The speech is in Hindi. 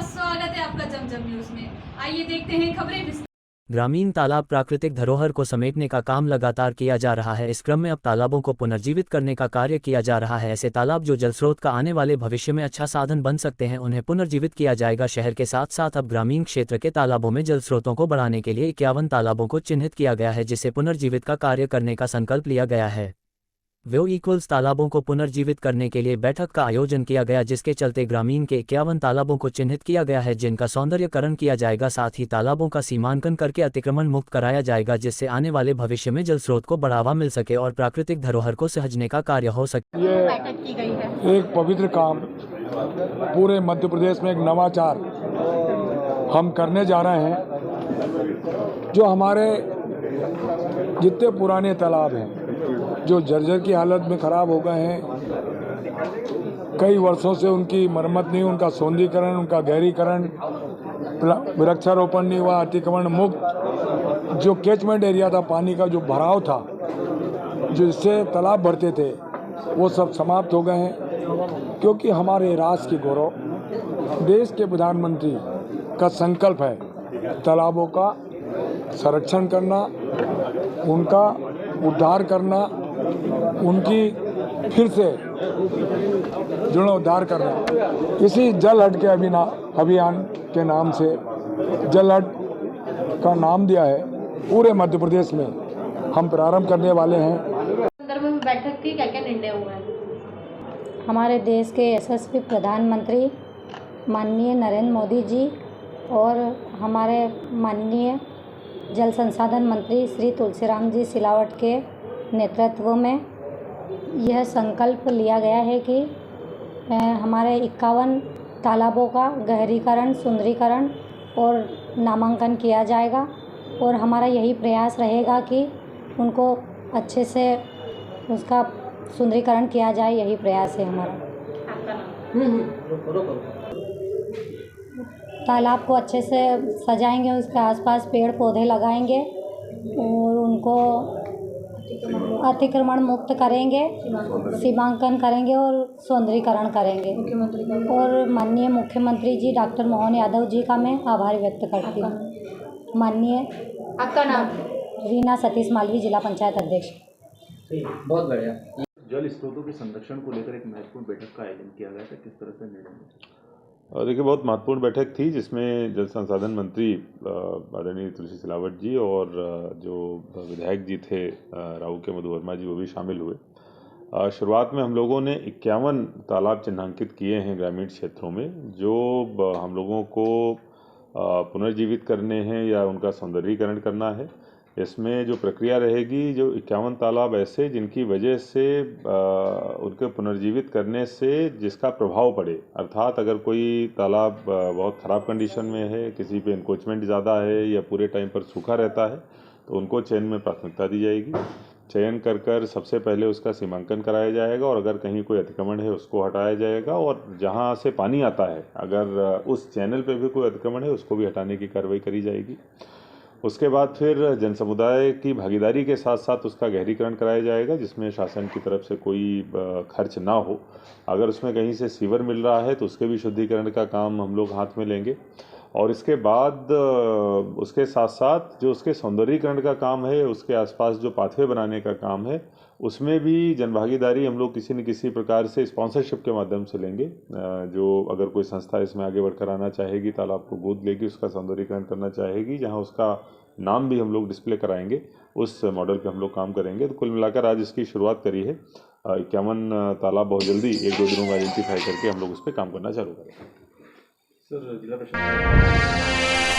स्वागत है आपका जमजम न्यूज में। आइए देखते हैं खबरें विस्तार। ग्रामीण तालाब प्राकृतिक धरोहर को समेटने का काम लगातार किया जा रहा है। इस क्रम में अब तालाबों को पुनर्जीवित करने का कार्य किया जा रहा है। ऐसे तालाब जो जलस्रोत का आने वाले भविष्य में अच्छा साधन बन सकते हैं, उन्हें पुनर्जीवित किया जाएगा। शहर के साथ साथ अब ग्रामीण क्षेत्र के तालाबों में जलस्रोतों को बढ़ाने के लिए 51 तालाबों को चिन्हित किया गया है, जिसे पुनर्जीवित का कार्य करने का संकल्प लिया गया है। तालाबों को पुनर्जीवित करने के लिए बैठक का आयोजन किया गया, जिसके चलते ग्रामीण के 51 तालाबों को चिन्हित किया गया है, जिनका सौंदर्यकरण किया जाएगा। साथ ही तालाबों का सीमांकन करके अतिक्रमण मुक्त कराया जाएगा, जिससे आने वाले भविष्य में जल स्रोत को बढ़ावा मिल सके और प्राकृतिक धरोहर को सहेजने का कार्य हो सके। ये एक पवित्र काम पूरे मध्य प्रदेश में एक नवाचार हम करने जा रहे हैं। जो हमारे जितने पुराने तालाब हैं जो जर्जर की हालत में ख़राब हो गए हैं, कई वर्षों से उनकी मरम्मत नहीं, उनका सौंदर्यीकरण, उनका गहरीकरण, वृक्षारोपण नहीं हुआ, अतिक्रमण मुक्त जो कैचमेंट एरिया था, पानी का जो भराव था, जिससे तालाब भरते थे, वो सब समाप्त हो गए हैं। क्योंकि हमारे राष्ट्र की गौरव देश के प्रधानमंत्री का संकल्प है तालाबों का संरक्षण करना, उनका उद्धार करना, उनकी फिर से जीर्णोद्धार करना। इसी जल हट के अभियान के नाम से जल हट का नाम दिया है। पूरे मध्य प्रदेश में हम प्रारंभ करने वाले हैं। संदर्भ में बैठक की क्या क्या निर्णय हुए हैं? हमारे देश के यशस्वी प्रधानमंत्री माननीय नरेंद्र मोदी जी और हमारे माननीय जल संसाधन मंत्री श्री तुलसीराम जी सिलावट के नेतृत्व में यह संकल्प लिया गया है कि हमारे 51 तालाबों का गहरीकरण, सुंदरीकरण और नामांकन किया जाएगा और हमारा यही प्रयास रहेगा कि उनको अच्छे से उसका सुंदरीकरण किया जाए। यही प्रयास है हमारा। तालाब को अच्छे से सजाएंगे, उसके आसपास पेड़ पौधे लगाएंगे और उनको अतिक्रमण मुक्त करेंगे, सीमांकन करेंगे और सौंदर्यीकरण करेंगे। और माननीय मुख्यमंत्री जी डॉक्टर मोहन यादव जी का मैं आभार व्यक्त करती हूँ। माननीय आपका नाम? रीना सतीश मालवी, जिला पंचायत अध्यक्ष। बहुत बढ़िया। जल स्रोतों के संरक्षण को लेकर एक महत्वपूर्ण बैठक का आयोजन किया गया था, किस तरह से निर्णय? देखिए, बहुत महत्वपूर्ण बैठक थी जिसमें जल संसाधन मंत्री आदरणीय तुलसी सिलावट जी और जो विधायक जी थे राऊ के मधु वर्मा जी, वो भी शामिल हुए। शुरुआत में हम लोगों ने 51 तालाब चिन्हांकित किए हैं ग्रामीण क्षेत्रों में, जो हम लोगों को पुनर्जीवित करने हैं या उनका सौंदर्यीकरण करना है। इसमें जो प्रक्रिया रहेगी, जो 51 तालाब ऐसे जिनकी वजह से उनके पुनर्जीवित करने से जिसका प्रभाव पड़े, अर्थात अगर कोई तालाब बहुत ख़राब कंडीशन में है, किसी पे इंक्रोचमेंट ज़्यादा है या पूरे टाइम पर सूखा रहता है, तो उनको चयन में प्राथमिकता दी जाएगी। चयन कर सबसे पहले उसका सीमांकन कराया जाएगा और अगर कहीं कोई अतिक्रमण है उसको हटाया जाएगा, और जहाँ से पानी आता है अगर उस चैनल पे भी कोई अतिक्रमण है उसको भी हटाने की कार्रवाई करी जाएगी। उसके बाद फिर जन समुदाय की भागीदारी के साथ साथ उसका गहरीकरण कराया जाएगा, जिसमें शासन की तरफ से कोई खर्च ना हो। अगर उसमें कहीं से सीवर मिल रहा है तो उसके भी शुद्धिकरण का काम हम लोग हाथ में लेंगे। और इसके बाद उसके साथ साथ जो उसके सौंदर्यीकरण का काम है, उसके आसपास जो पाथवे बनाने का काम है, उसमें भी जनभागीदारी हम लोग किसी न किसी प्रकार से स्पॉन्सरशिप के माध्यम से लेंगे। जो अगर कोई संस्था इसमें आगे बढ़कर आना चाहेगी, तालाब को गोद लेगी, उसका सौंदर्यीकरण करना चाहेगी, जहां उसका नाम भी हम लोग डिस्प्ले कराएंगे, उस मॉडल पे हम लोग काम करेंगे। तो कुल मिलाकर आज इसकी शुरुआत करी है। 51 तालाब बहुत जल्दी 1-2 दिनों में आइडेंटिफाई करके हम लोग उस पर काम करना चालू करेंगे। सर, जिला प्रशासन